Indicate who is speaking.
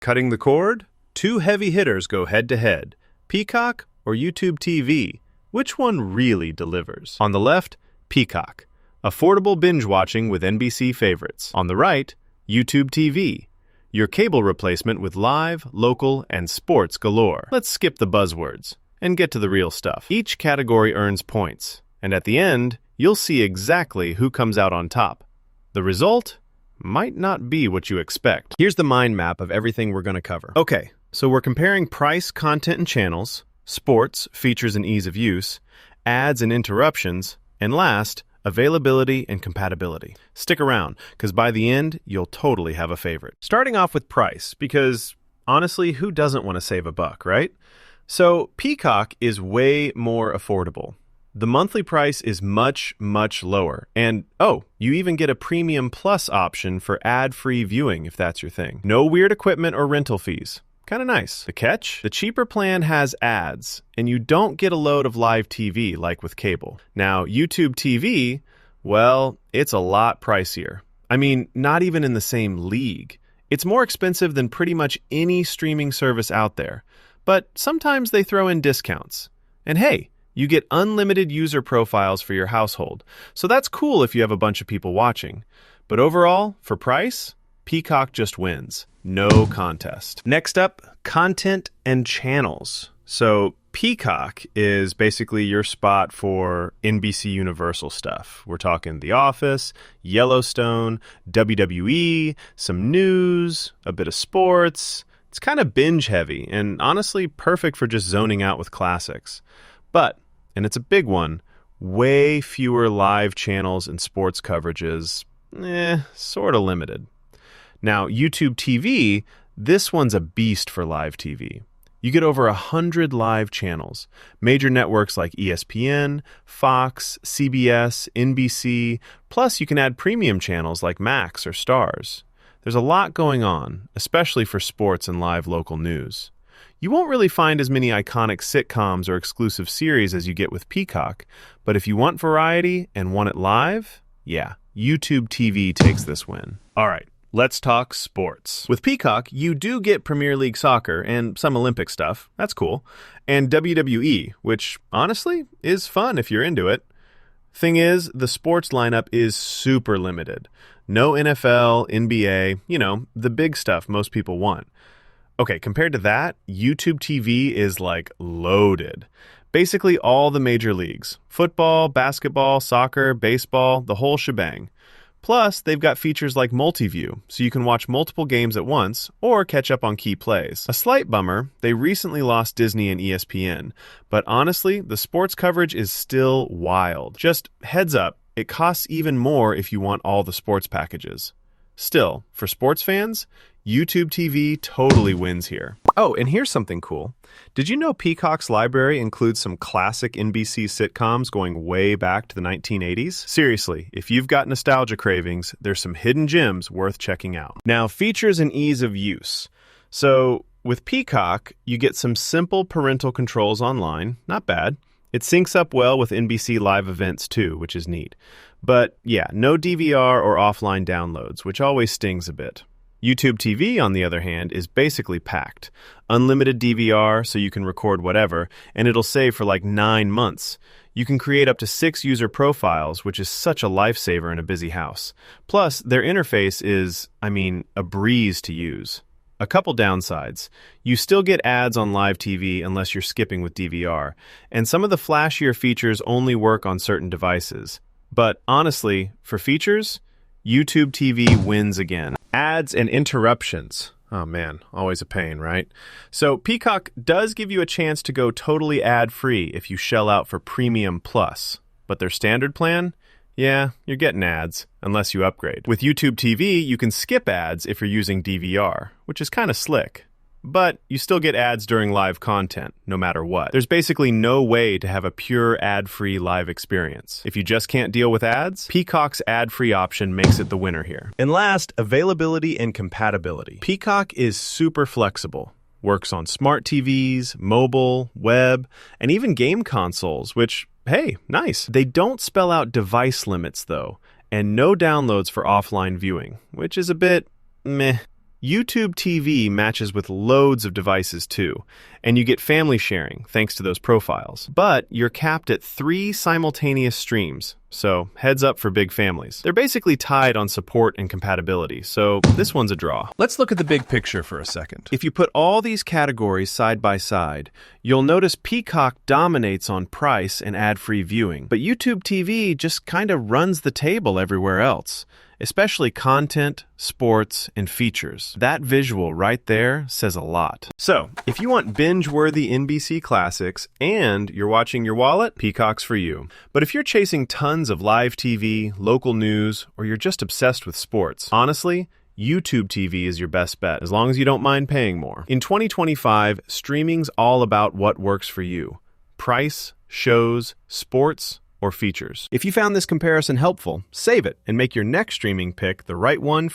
Speaker 1: Cutting the cord? Two heavy hitters go head-to-head. Peacock or YouTube TV? Which one really delivers? On the left, Peacock. Affordable binge-watching with NBC favorites. On the right, YouTube TV. Your cable replacement with live, local, and sports galore. Let's skip the buzzwords and get to the real stuff. Each category earns points, and at the end, you'll see exactly who comes out on top. The result might not be what you expect. Here's the mind map of everything we're going to cover. Okay, so we're comparing price, content, and channels, sports, features, and ease of use, ads and interruptions, and last, availability and compatibility. Stick around, because by the end, you'll totally have a favorite. Starting off with price, because honestly, who doesn't want to save a buck, right? So Peacock is way more affordable. The monthly price is much, much lower. And, oh, you even get a Premium Plus option for ad-free viewing if that's your thing. No weird equipment or rental fees. Kind of nice. The catch? The cheaper plan has ads, and you don't get a load of live TV like with cable. Now, YouTube TV, well, it's a lot pricier. I mean, not even in the same league. It's more expensive than pretty much any streaming service out there. But sometimes they throw in discounts. And hey, you get unlimited user profiles for your household. So that's cool if you have a bunch of people watching. But overall, for price, Peacock just wins. No contest. Next up, content and channels. So Peacock is basically your spot for NBC Universal stuff. We're talking The Office, Yellowstone, WWE, some news, a bit of sports. It's kind of binge heavy and honestly perfect for just zoning out with classics. But, and it's a big one, way fewer live channels and sports coverages, sort of limited. Now, YouTube TV, this one's a beast for live TV. You get over 100 live channels, major networks like ESPN, Fox, CBS, NBC, plus you can add premium channels like Max or Stars. There's a lot going on, especially for sports and live local news. You won't really find as many iconic sitcoms or exclusive series as you get with Peacock, but if you want variety and want it live, yeah, YouTube TV takes this win. All right, let's talk sports. With Peacock, you do get Premier League soccer and some Olympic stuff. That's cool. And WWE, which honestly is fun if you're into it. Thing is, the sports lineup is super limited. No NFL, NBA, the big stuff most people want. Okay, compared to that, YouTube TV is like loaded. Basically all the major leagues. Football, basketball, soccer, baseball, the whole shebang. Plus, they've got features like multi-view, so you can watch multiple games at once or catch up on key plays. A slight bummer, they recently lost Disney and ESPN, but honestly, the sports coverage is still wild. Just heads up, it costs even more if you want all the sports packages. Still, for sports fans, YouTube TV totally wins here. Oh, and here's something cool. Did you know Peacock's library includes some classic NBC sitcoms going way back to the 1980s? Seriously, if you've got nostalgia cravings, there's some hidden gems worth checking out. Now, features and ease of use. So, with Peacock, you get some simple parental controls online. Not bad. It syncs up well with NBC live events too, which is neat. But yeah, no DVR or offline downloads, which always stings a bit. YouTube TV, on the other hand, is basically packed. Unlimited DVR, so you can record whatever, and it'll save for like 9 months. You can create up to 6 user profiles, which is such a lifesaver in a busy house. Plus, their interface is, a breeze to use. A couple downsides. You still get ads on live TV unless you're skipping with DVR, and some of the flashier features only work on certain devices. But honestly, for features, YouTube TV wins again. Ads and interruptions. Oh man, always a pain, right? So Peacock does give you a chance to go totally ad-free if you shell out for Premium Plus. But their standard plan? Yeah, you're getting ads, unless you upgrade. With YouTube TV, you can skip ads if you're using DVR, which is kind of slick. But you still get ads during live content, no matter what. There's basically no way to have a pure ad-free live experience. If you just can't deal with ads, Peacock's ad-free option makes it the winner here. And last, availability and compatibility. Peacock is super flexible. Works on smart TVs, mobile, web, and even game consoles, which, hey, nice. They don't spell out device limits, though, and no downloads for offline viewing, which is a bit meh. YouTube TV matches with loads of devices too, and you get family sharing thanks to those profiles. But you're capped at 3 simultaneous streams, so heads up for big families. They're basically tied on support and compatibility, so this one's a draw.
Speaker 2: Let's look at the big picture for a second.
Speaker 1: If you put all these categories side by side, you'll notice Peacock dominates on price and ad-free viewing, but YouTube TV just kind of runs the table everywhere else, especially content, sports, and features. That visual right there says a lot. So, if you want binge-worthy NBC classics and you're watching your wallet, Peacock's for you. But if you're chasing tons of live TV, local news, or you're just obsessed with sports, honestly, YouTube TV is your best bet, as long as you don't mind paying more. In 2025, streaming's all about what works for you. Price, shows, sports, or features. If you found this comparison helpful, save it and make your next streaming pick the right one